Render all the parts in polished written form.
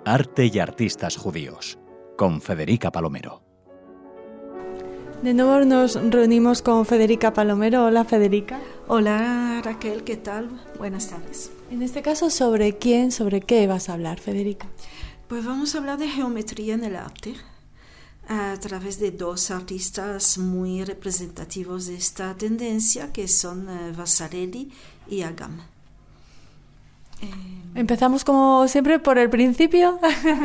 Arte y artistas judíos, con Federica Palomero. De nuevo nos reunimos con Federica Palomero. Hola, Federica. Hola, Raquel, ¿qué tal? Buenas tardes. En este caso, ¿sobre qué vas a hablar, Federica? Pues vamos a hablar de geometría en el arte a través de dos artistas muy representativos de esta tendencia, que son Vasarely y Agam. Empezamos como siempre por el principio.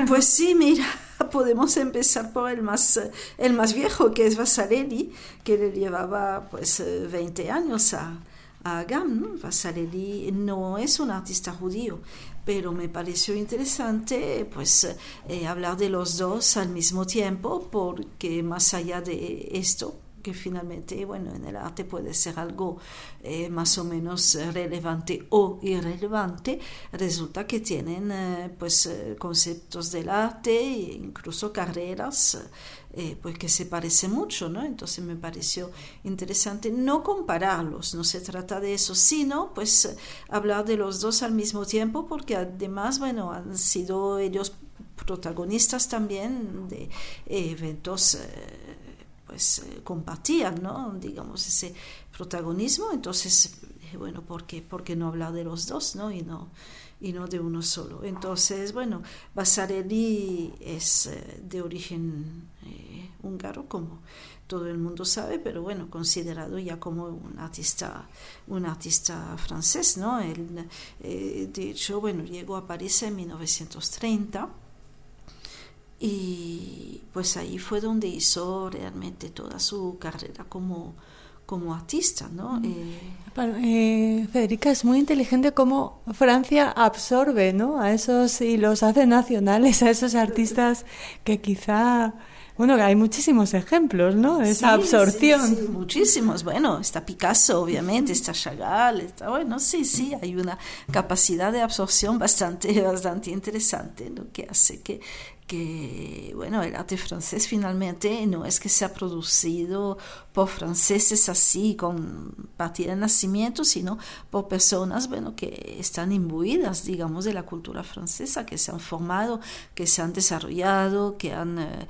Pues sí, mira, podemos empezar por el más viejo, que es Vasarely, que le llevaba pues 20 años a Agam, ¿no? Vasarely no es un artista judío, pero me pareció interesante pues hablar de los dos al mismo tiempo, porque más allá de esto, que finalmente, bueno, en el arte puede ser algo más o menos relevante o irrelevante, resulta que tienen conceptos del arte e incluso carreras pues que se parecen mucho, ¿no? Entonces me pareció interesante no compararlos, no se trata de eso, sino pues hablar de los dos al mismo tiempo, porque además, bueno, han sido ellos protagonistas también de eventos compartían, ¿no? Digamos, ese protagonismo. Entonces, bueno, ¿por qué no hablar de los dos, ¿no? Y no de uno solo? Entonces, bueno, Vasarely es de origen húngaro, como todo el mundo sabe, pero bueno, considerado ya como un artista francés, ¿no? Él, de hecho, bueno, llegó a París en 1930. Y pues ahí fue donde hizo realmente toda su carrera como artista, ¿no? Federica, es muy inteligente cómo Francia absorbe, ¿no? A esos y los hace nacionales, a esos artistas que quizá... Bueno, hay muchísimos ejemplos, ¿no? Esa absorción. Sí, muchísimos. Bueno, está Picasso, obviamente, está Chagall, sí, hay una capacidad de absorción bastante interesante, lo que hace que bueno, el arte francés finalmente no es que sea producido por franceses así, con partida de nacimiento, sino por personas, bueno, que están imbuidas, digamos, de la cultura francesa, que se han formado, que se han desarrollado, que han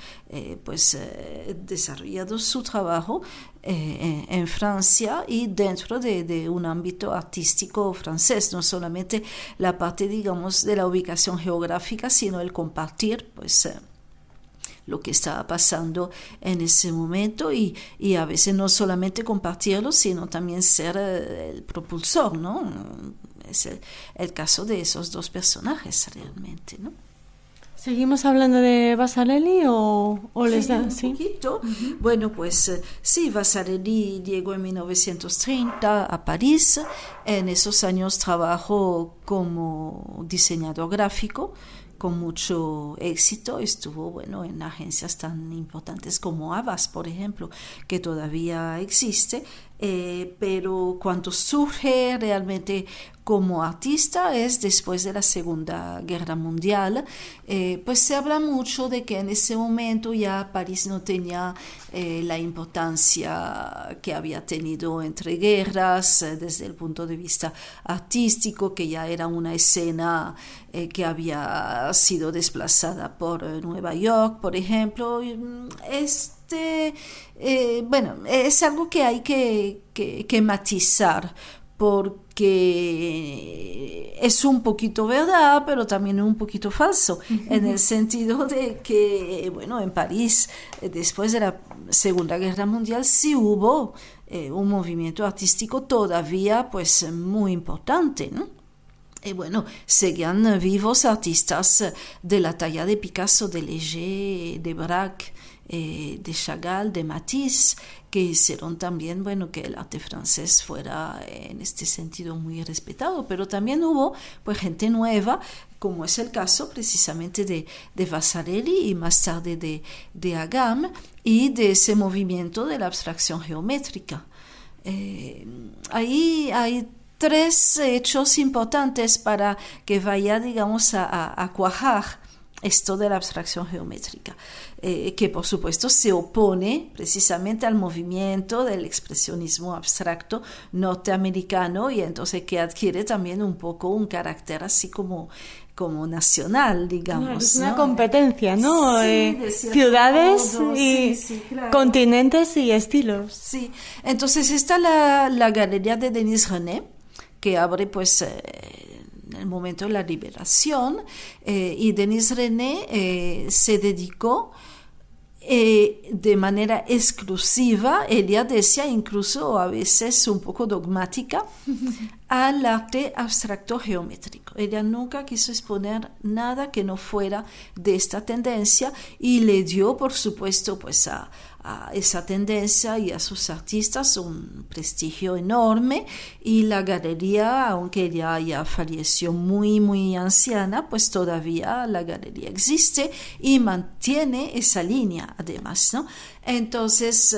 desarrollado su trabajo en Francia y dentro de un ámbito artístico francés, no solamente la parte, digamos, de la ubicación geográfica, sino el compartir, pues, lo que estaba pasando en ese momento y a veces no solamente compartirlo, sino también ser el propulsor, ¿no? Es el caso de esos dos personajes realmente, ¿no? ¿Seguimos hablando de Vasarely o les da? Un poquito. Uh-huh. Bueno, pues sí, Vasarely llegó en 1930 a París. En esos años trabajó como diseñador gráfico con mucho éxito. Estuvo, bueno, en agencias tan importantes como Havas, por ejemplo, que todavía existe. Pero cuando surge realmente como artista es después de la Segunda Guerra Mundial. Pues se habla mucho de que en ese momento ya París no tenía la importancia que había tenido entre guerras desde el punto de vista artístico, que ya era una escena que había sido desplazada por Nueva York, por ejemplo. Bueno, es algo que hay que matizar, porque es un poquito verdad, pero también un poquito falso, en el sentido de que, bueno, en París, después de la Segunda Guerra Mundial, sí hubo un movimiento artístico todavía, pues, muy importante, ¿no? Y bueno, seguían vivos artistas de la talla de Picasso, de Léger, de Braque, de Chagall, de Matisse, que hicieron también, bueno, que el arte francés fuera en este sentido muy respetado, pero también hubo pues gente nueva, como es el caso precisamente de Vasarely y más tarde de Agam y de ese movimiento de la abstracción geométrica. Ahí hay tres hechos importantes para que vaya, digamos, a cuajar esto de la abstracción geométrica, que por supuesto se opone precisamente al movimiento del expresionismo abstracto norteamericano y entonces que adquiere también un poco un carácter así como como nacional, digamos. Claro, es una ¿no? competencia, ¿no? Sí, de cierto Ciudades modo, y sí, claro. continentes y estilos. Sí, entonces está la galería de Denis René, que abre pues en el momento de la liberación, y Denis René se dedicó de manera exclusiva, ella decía incluso a veces un poco dogmática, al arte abstracto geométrico. Ella nunca quiso exponer nada que no fuera de esta tendencia y le dio, por supuesto, pues a esa tendencia y a sus artistas un prestigio enorme, y la galería, aunque ella ya falleció muy anciana, pues todavía la galería existe y mantiene esa línea además, ¿no? Entonces,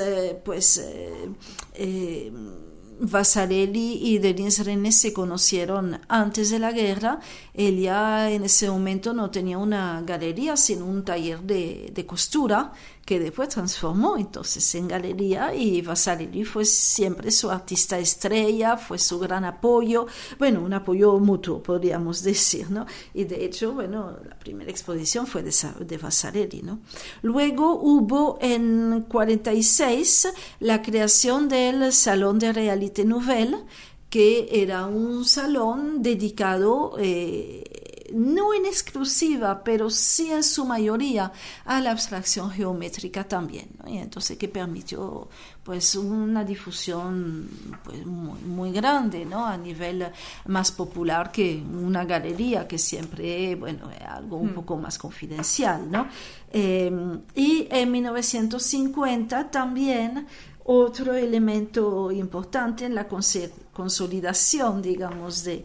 Vasarely y Denis René se conocieron antes de la guerra. Ella en ese momento no tenía una galería, sino un taller de costura que después transformó entonces en galería, y Vasarely fue siempre su artista estrella, fue su gran apoyo, bueno, un apoyo mutuo podríamos decir, ¿no? Y de hecho, bueno, la primera exposición fue de Vasarely, ¿no? Luego hubo en 46 la creación del Salón de Réalité Nouvelle, que era un salón dedicado no en exclusiva, pero sí en su mayoría a la abstracción geométrica también, ¿no? Y entonces que permitió pues una difusión pues muy grande, ¿no? A nivel más popular que una galería, que siempre, bueno, es algo un poco más confidencial, ¿no? Y en 1950 también otro elemento importante en la consolidación, digamos, de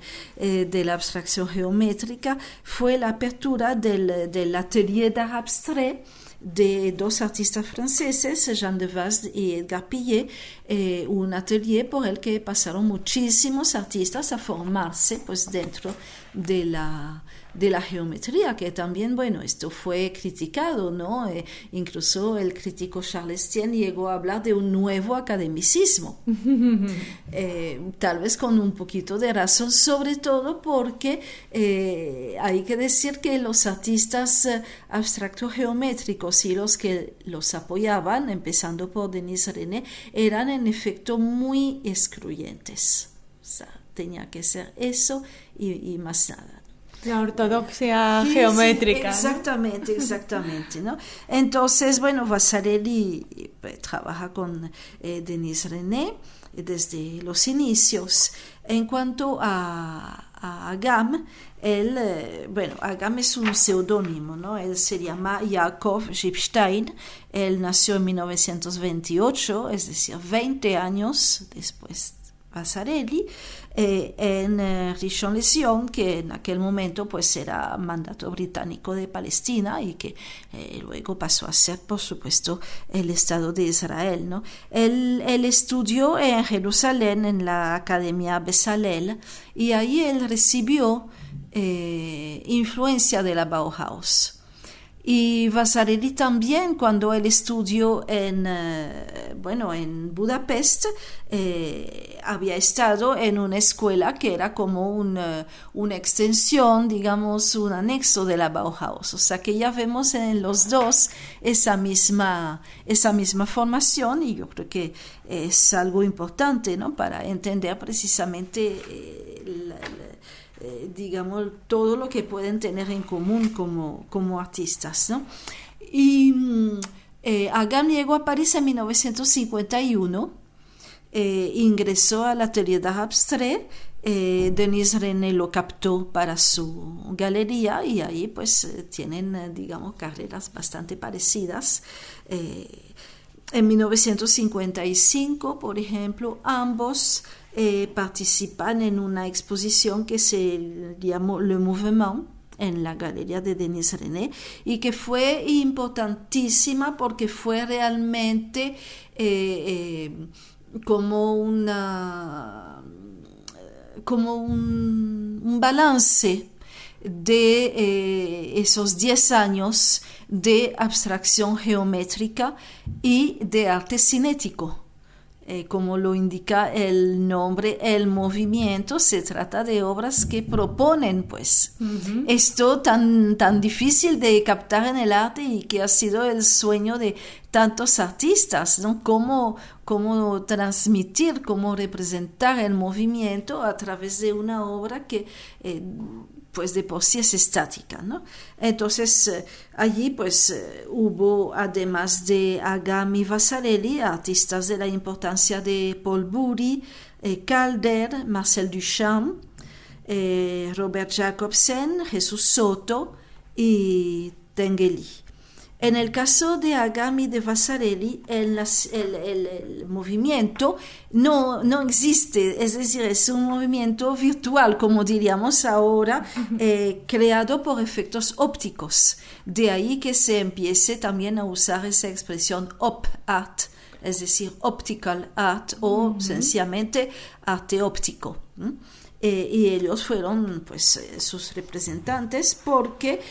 la abstracción geométrica fue la apertura del Atelier d'Art Abstrait de dos artistas franceses, Jean Devaz y Edgar Pillet, un atelier por el que pasaron muchísimos artistas a formarse pues dentro de la geometría, que también, bueno, esto fue criticado, ¿no? Incluso el crítico Charles Estienne llegó a hablar de un nuevo academicismo, tal vez con un poquito de razón, sobre todo porque hay que decir que los artistas abstractos geométricos y los que los apoyaban, empezando por Denis René, eran en efecto muy excluyentes. O sea, tenía que ser eso y más nada. La ortodoxia Sí, geométrica. sí, exactamente, ¿no? Entonces, bueno, Vasarely trabaja con Denis René desde los inicios. En cuanto a Agam, Agam es un seudónimo, ¿no? Él se llama Yakov Gipstein. Él nació en 1928, es decir, 20 años después Vasarely, en Rishon-LeZion, que en aquel momento pues era mandato británico de Palestina y que luego pasó a ser, por supuesto, el Estado de Israel, ¿no? Él estudió en Jerusalén en la Academia Bezalel, y ahí él recibió influencia de la Bauhaus. Y Vasarely también, cuando él estudió en Budapest, había estado en una escuela que era como una extensión, digamos, un anexo de la Bauhaus. O sea que ya vemos en los dos esa misma formación, y yo creo que es algo importante, ¿no? Para entender precisamente digamos, todo lo que pueden tener en común como artistas, ¿no? Y Agam llegó a París en 1951, ingresó al Atelier d'Art Abstrait, Denis René lo captó para su galería, y ahí pues tienen, digamos, carreras bastante parecidas. En 1955, por ejemplo, ambos participan en una exposición que se llamó Le Mouvement en la galería de Denis René, y que fue importantísima porque fue realmente como un balance de esos 10 años de abstracción geométrica y de arte cinético. como lo indica el nombre, el movimiento, se trata de obras que proponen, pues, esto tan difícil de captar en el arte y que ha sido el sueño de tantos artistas, ¿no? Cómo transmitir, cómo representar el movimiento a través de una obra que pues de por sí es estática, ¿no? Entonces allí pues hubo, además de Agam y Vasarely, artistas de la importancia de Paul Bury, Calder, Marcel Duchamp, Robert Jacobsen, Jesús Soto y Tinguely. En el caso de Agam y de Vasarely, el movimiento no existe, es decir, es un movimiento virtual, como diríamos ahora, creado por efectos ópticos. De ahí que se empiece también a usar esa expresión op art, es decir, optical art o sencillamente arte óptico. Y ellos fueron pues sus representantes porque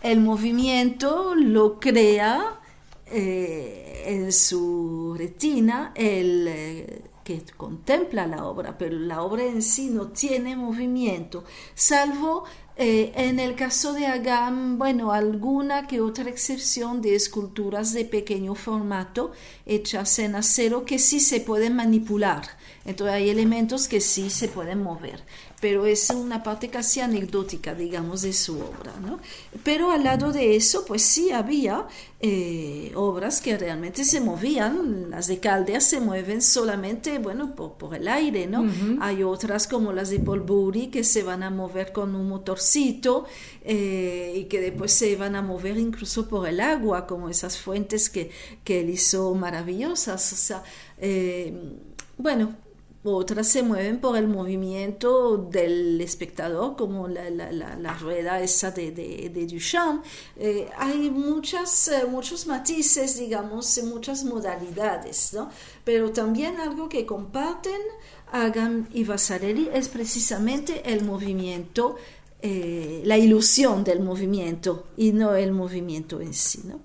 el movimiento lo crea en su retina el que contempla la obra, pero la obra en sí no tiene movimiento, salvo en el caso de Agam, bueno, alguna que otra excepción de esculturas de pequeño formato hechas en acero que sí se pueden manipular. Entonces hay elementos que sí se pueden mover, pero es una parte casi anecdótica, digamos, de su obra, ¿no? Pero al lado de eso, pues sí había obras que realmente se movían. Las de Calder se mueven solamente, bueno, por el aire, ¿no? Hay otras como las de Paul Bury que se van a mover con un motorcito y que después se van a mover incluso por el agua, como esas fuentes que él hizo maravillosas. O sea, bueno, otras se mueven por el movimiento del espectador, como la rueda esa de Duchamp. Hay muchos matices, digamos, muchas modalidades, ¿no? Pero también algo que comparten Agam y Vasarely es precisamente el movimiento, la ilusión del movimiento y no el movimiento en sí, ¿no?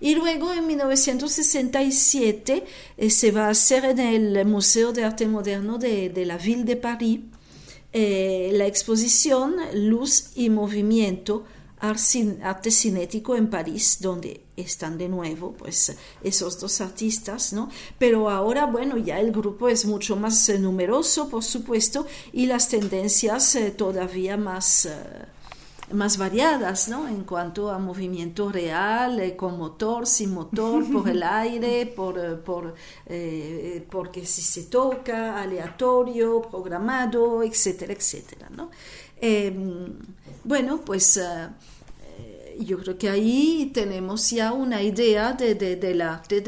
Y luego en 1967 se va a hacer en el Museo de Arte Moderno de la Ville de París la exposición Luz y Movimiento, Arte Cinético en París, donde están de nuevo pues esos dos artistas, ¿no? Pero ahora, bueno, ya el grupo es mucho más numeroso, por supuesto, y las tendencias todavía más variadas, ¿no? En cuanto a movimiento real, con motor, sin motor, por el aire, porque si se toca, aleatorio, programado, etcétera, etcétera, ¿no? Bueno, pues yo creo que ahí tenemos ya una idea del arte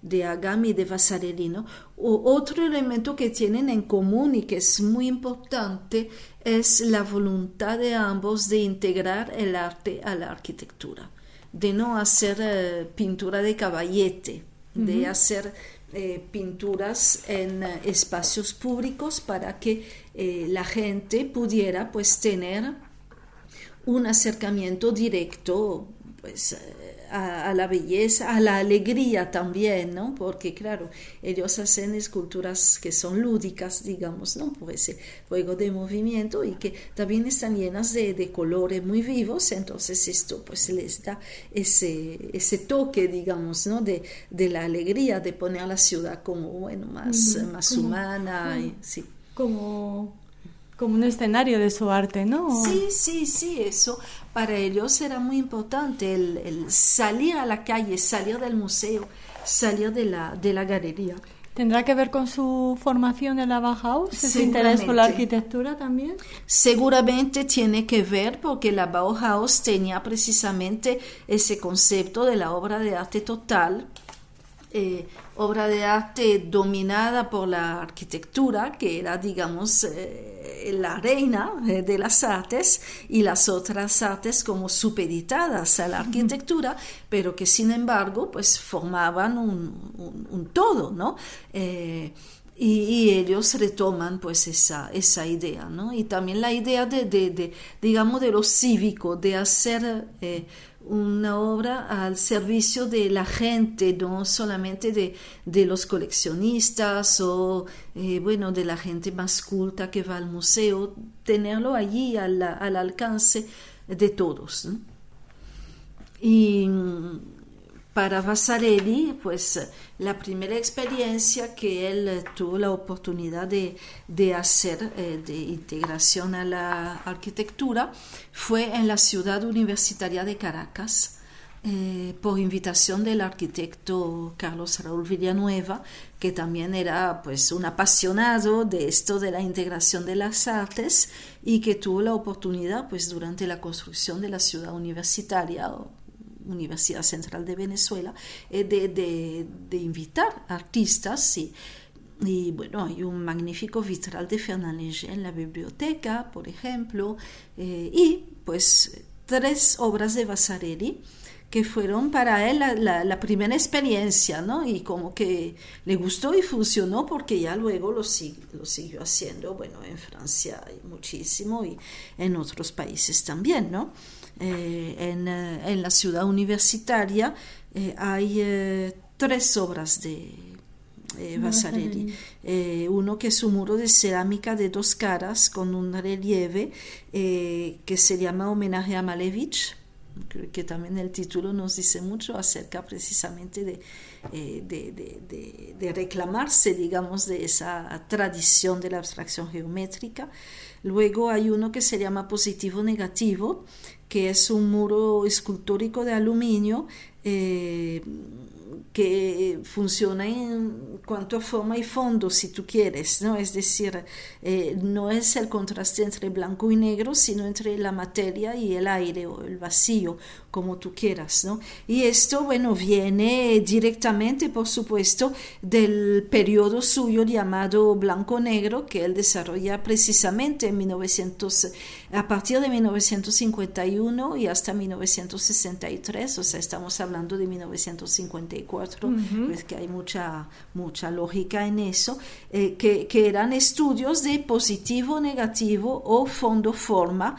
de Agam y de Vasarely, ¿no? Otro elemento que tienen en común y que es muy importante es la voluntad de ambos de integrar el arte a la arquitectura, de no hacer pintura de caballete, de hacer pinturas en espacios públicos para que la gente pudiera pues tener un acercamiento directo pues a la belleza, a la alegría también, ¿no? Porque claro, ellos hacen esculturas que son lúdicas, digamos, ¿no? Por ese juego de movimiento y que también están llenas de colores muy vivos, entonces esto pues les da ese toque, digamos, ¿no? De la alegría de poner la ciudad como, bueno, más humana, y, sí. Como un escenario de su arte, ¿no? Sí, eso para ellos era muy importante, el salir a la calle, salir del museo, salir de la galería. ¿Tendrá que ver con su formación en la Bauhaus? ¿Ese interés por la arquitectura también? Seguramente tiene que ver porque la Bauhaus tenía precisamente ese concepto de la obra de arte total, obra de arte dominada por la arquitectura, que era, digamos, la reina de las artes, y las otras artes como supeditadas a la arquitectura, pero que sin embargo pues formaban un todo, ¿no? Y ellos retoman pues esa idea, ¿no? Y también la idea digamos, de lo cívico, de hacer una obra al servicio de la gente, no solamente de los coleccionistas o de la gente más culta que va al museo, tenerlo allí al alcance de todos, ¿no? Y para Vasarely, pues la primera experiencia que él tuvo la oportunidad de hacer de integración a la arquitectura fue en la ciudad universitaria de Caracas, por invitación del arquitecto Carlos Raúl Villanueva, que también era pues un apasionado de esto de la integración de las artes y que tuvo la oportunidad pues durante la construcción de la ciudad universitaria Universidad Central de Venezuela, de invitar artistas y bueno, hay un magnífico vitral de Fernand Léger en la biblioteca, por ejemplo, y pues 3 obras de Vasarely que fueron para él la primera experiencia, ¿no? Y como que le gustó y funcionó porque ya luego lo siguió haciendo, bueno, en Francia muchísimo y en otros países también, ¿no? En la ciudad universitaria hay 3 obras de Vasarely. Uno que es un muro de cerámica de 2 caras con un relieve que se llama Homenaje a Malevich, que también el título nos dice mucho acerca precisamente de reclamarse, digamos, de esa tradición de la abstracción geométrica. Luego hay uno que se llama Positivo Negativo, que es un muro escultórico de aluminio que funciona en cuanto a forma y fondo, si tú quieres, ¿no? Es decir, no es el contraste entre blanco y negro, sino entre la materia y el aire o el vacío, como tú quieras, ¿no? Y esto, bueno, viene directamente, por supuesto, del periodo suyo llamado blanco-negro, que él desarrolla precisamente a partir de 1951 y hasta 1963, o sea, estamos hablando de 1954, pues que hay mucha lógica en eso, que eran estudios de positivo, negativo o fondo-forma,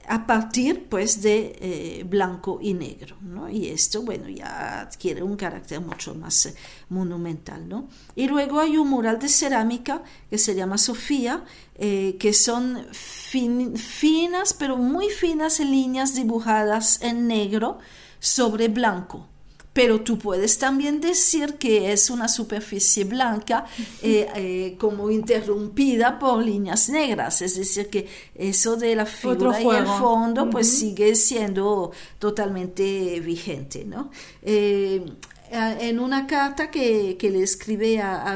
a partir pues de blanco y negro, ¿no? Y esto, bueno, ya adquiere un carácter mucho más monumental, ¿no? Y luego hay un mural de cerámica que se llama Sofía, que son finas, pero muy finas líneas dibujadas en negro sobre blanco. Pero tú puedes también decir que es una superficie blanca como interrumpida por líneas negras, es decir, que eso de la figura y el fondo pues sigue siendo totalmente vigente, ¿no? En una carta que le escribe a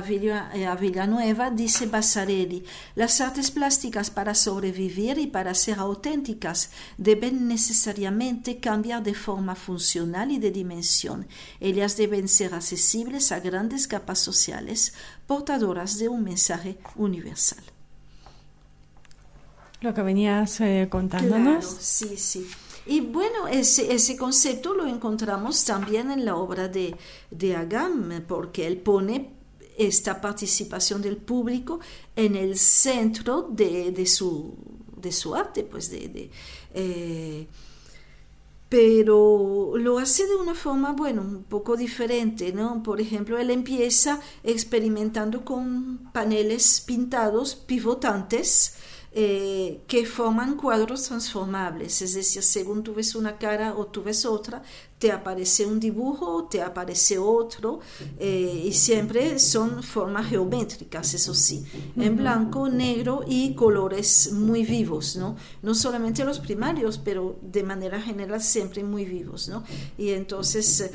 Villanueva, dice Vasarely: las artes plásticas para sobrevivir y para ser auténticas deben necesariamente cambiar de forma funcional y de dimensión. Ellas deben ser accesibles a grandes capas sociales, portadoras de un mensaje universal. Lo que venías contándonos. Claro, sí. Y bueno, ese concepto lo encontramos también en la obra de Agam, porque él pone esta participación del público en el centro de su arte, pues pero lo hace de una forma, bueno, un poco diferente, ¿no? Por ejemplo, él empieza experimentando con paneles pintados pivotantes, que forman cuadros transformables, es decir, según tú ves una cara o tú ves otra, te aparece un dibujo, te aparece otro, y siempre son formas geométricas, eso sí, en blanco, negro y colores muy vivos, ¿no? No solamente los primarios, pero de manera general siempre muy vivos, ¿no? Y entonces,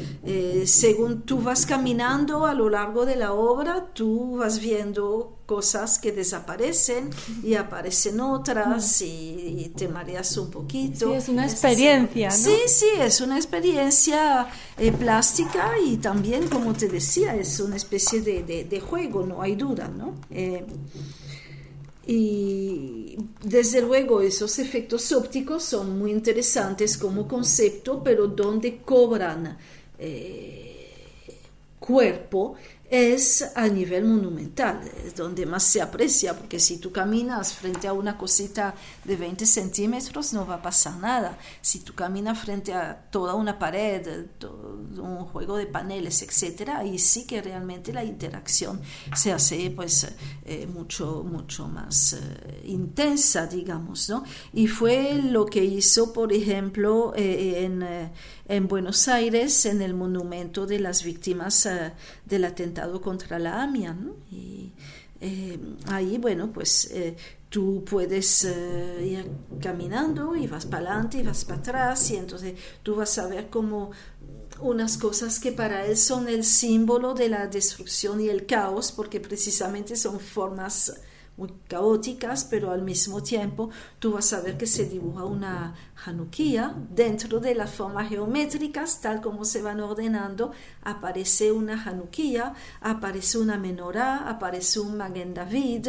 según tú vas caminando a lo largo de la obra, tú vas viendo cosas que desaparecen y aparecen otras y te mareas un poquito. Sí, es una experiencia, ¿no? Sí, es una experiencia plástica y también, como te decía, es una especie de juego, no hay duda, ¿no? Y desde luego esos efectos ópticos son muy interesantes como concepto, pero donde cobran cuerpo es a nivel monumental, es donde más se aprecia, porque si tú caminas frente a una cosita de 20 centímetros no va a pasar nada. Si tú caminas frente a toda una pared, un juego de paneles, etcétera, ahí sí que realmente la interacción se hace pues mucho más intensa, digamos, ¿no? Y fue lo que hizo, por ejemplo, en Buenos Aires, en el monumento de las víctimas del atentado contra la AMIA, ¿no? Y ahí, bueno, pues tú puedes ir caminando y vas para adelante y vas para atrás, y entonces tú vas a ver como unas cosas que para él son el símbolo de la destrucción y el caos, porque precisamente son formas muy caóticas, pero al mismo tiempo tú vas a ver que se dibuja una Hanukkah dentro de las formas geométricas, tal como se van ordenando. Aparece una Hanukkah, aparece una menorá, aparece un Maguen David,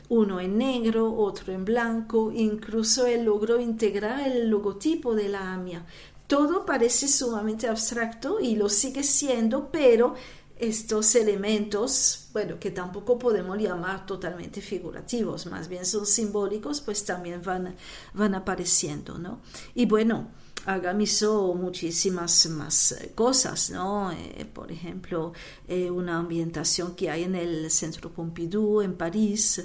uno en negro, otro en blanco. Incluso él logró integrar el logotipo de la AMIA. Todo parece sumamente abstracto y lo sigue siendo, pero estos elementos, bueno, que tampoco podemos llamar totalmente figurativos, más bien son simbólicos, pues también van apareciendo, ¿no? Y bueno, Agam hizo muchísimas más cosas, ¿no? Por ejemplo, una ambientación que hay en el Centro Pompidou, en París,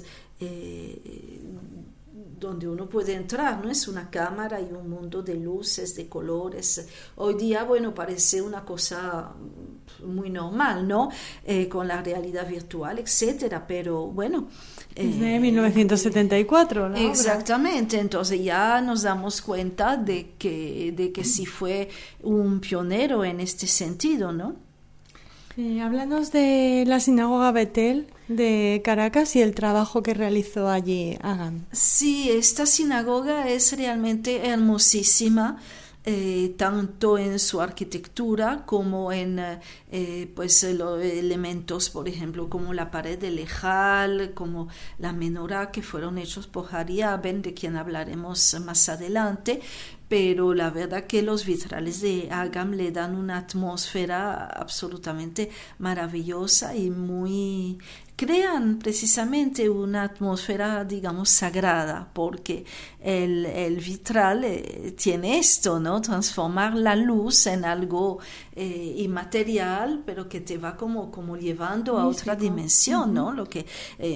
donde uno puede entrar, ¿no? Es una cámara y un mundo de luces, de colores. Hoy día, bueno, parece una cosa muy normal, ¿no? Con la realidad virtual, etcétera, pero bueno. Desde 1974, ¿no? Exactamente, entonces ya nos damos cuenta de que sí fue un pionero en este sentido, ¿no? Háblanos de la sinagoga Betel de Caracas y el trabajo que realizó allí Agam. Sí, esta sinagoga es realmente hermosísima, tanto en su arquitectura como en pues los elementos, por ejemplo, como la pared de Lejal, como la menorá, que fueron hechos por Hari Aben, de quien hablaremos más adelante. Pero la verdad que los vitrales de Agam le dan una atmósfera absolutamente maravillosa y crean precisamente una atmósfera, digamos, sagrada, porque el vitral tiene esto, ¿no? Transformar la luz en algo inmaterial, pero que te va como llevando a otra dimensión, ¿no? Lo que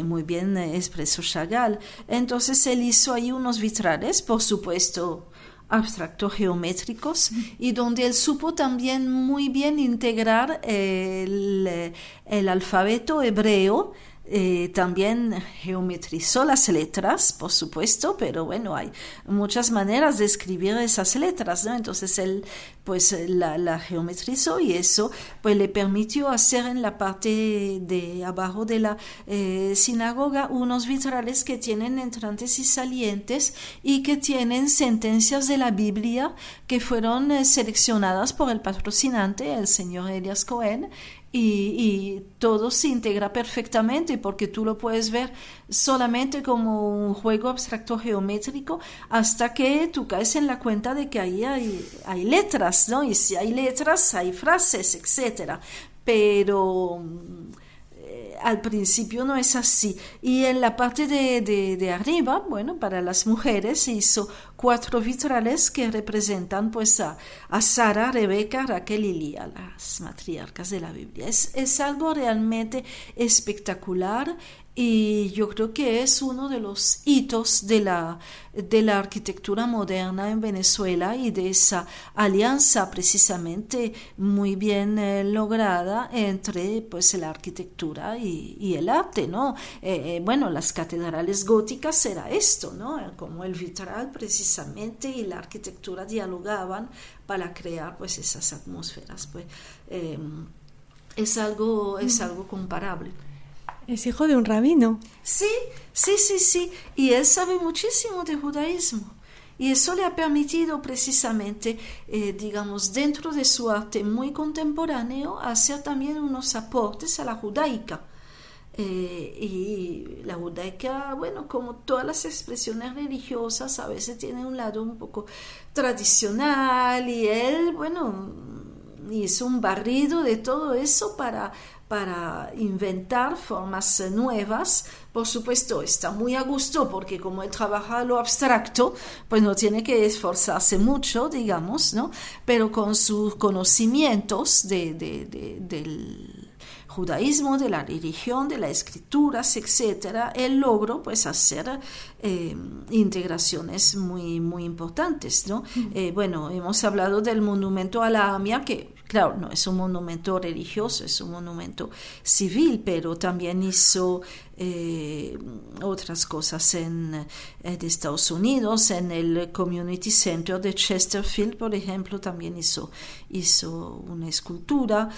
muy bien expresó Chagall. Entonces él hizo ahí unos vitrales, por supuesto, abstractos geométricos, y donde él supo también muy bien integrar el alfabeto hebreo. También geometrizó las letras, por supuesto, pero bueno, hay muchas maneras de escribir esas letras, ¿no? Entonces él pues la geometrizó, y eso pues le permitió hacer en la parte de abajo de la sinagoga unos vitrales que tienen entrantes y salientes, y que tienen sentencias de la Biblia que fueron seleccionadas por el patrocinante, el señor Elias Cohen, y todo se integra perfectamente, porque tú lo puedes ver solamente como un juego abstracto geométrico, hasta que tú caes en la cuenta de que ahí hay letras, ¿no? Y si hay letras, hay frases, etcétera. Pero al principio no es así. Y en la parte de arriba, bueno, para las mujeres se hizo 4 vitrales que representan pues a Sara, Rebeca, Raquel y Lía, las matriarcas de la Biblia. Es algo realmente espectacular, y yo creo que es uno de los hitos de la arquitectura moderna en Venezuela, y de esa alianza precisamente muy bien lograda entre pues la arquitectura y el arte, ¿no? Bueno, las catedrales góticas era esto, ¿no? Como el vitral precisamente y la arquitectura dialogaban para crear pues esas atmósferas, pues es algo comparable. Es hijo de un rabino. Sí, y él sabe muchísimo de judaísmo, y eso le ha permitido precisamente, digamos, dentro de su arte muy contemporáneo, hacer también unos aportes a la judaica. Y la judaica, bueno, como todas las expresiones religiosas, a veces tiene un lado un poco tradicional, y él, bueno, hizo un barrido de todo eso para inventar formas nuevas. Por supuesto, está muy a gusto porque como él trabaja lo abstracto, pues no tiene que esforzarse mucho, digamos, ¿no? Pero con sus conocimientos del judaísmo, de la religión, de las escrituras, etcétera, él logró pues hacer integraciones muy, muy importantes, ¿no? Bueno, hemos hablado del monumento a la AMIA, que claro, no es un monumento religioso, es un monumento civil, pero también hizo otras cosas de Estados Unidos. En el Community Center de Chesterfield, por ejemplo, también hizo una escultura.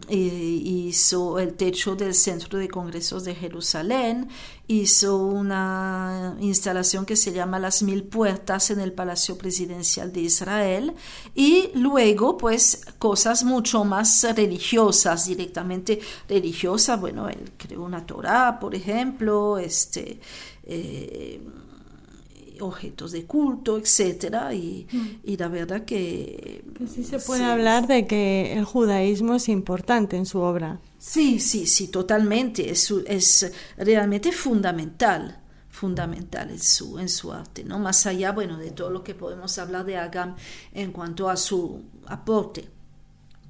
Hizo el techo del Centro de Congresos de Jerusalén, hizo una instalación que se llama Las Mil Puertas en el Palacio Presidencial de Israel, y luego pues cosas mucho más religiosas, directamente religiosas. Bueno, él creó una Torá, por ejemplo, objetos de culto, etcétera, y la verdad que sí se puede hablar de que el judaísmo es importante en su obra. Sí, totalmente, es realmente fundamental en su arte, ¿no? Más allá, bueno, de todo lo que podemos hablar de Agam en cuanto a su aporte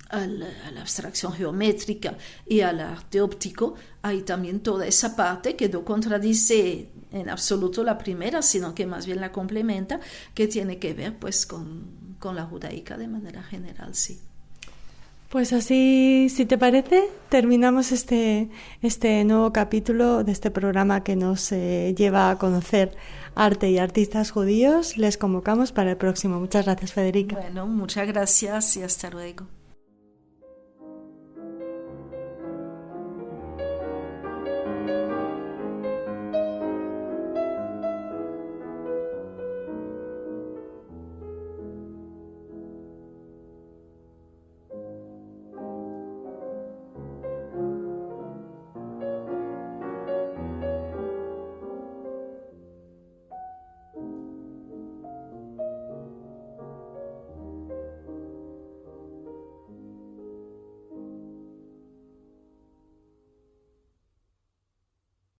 a la abstracción geométrica y al arte óptico, hay también toda esa parte que no contradice en absoluto la primera, sino que más bien la complementa, que tiene que ver pues con la judaica de manera general, sí. Pues así, si te parece, terminamos este nuevo capítulo de este programa que nos lleva a conocer arte y artistas judíos. Les convocamos para el próximo. Muchas gracias, Federica. Bueno, muchas gracias y hasta luego.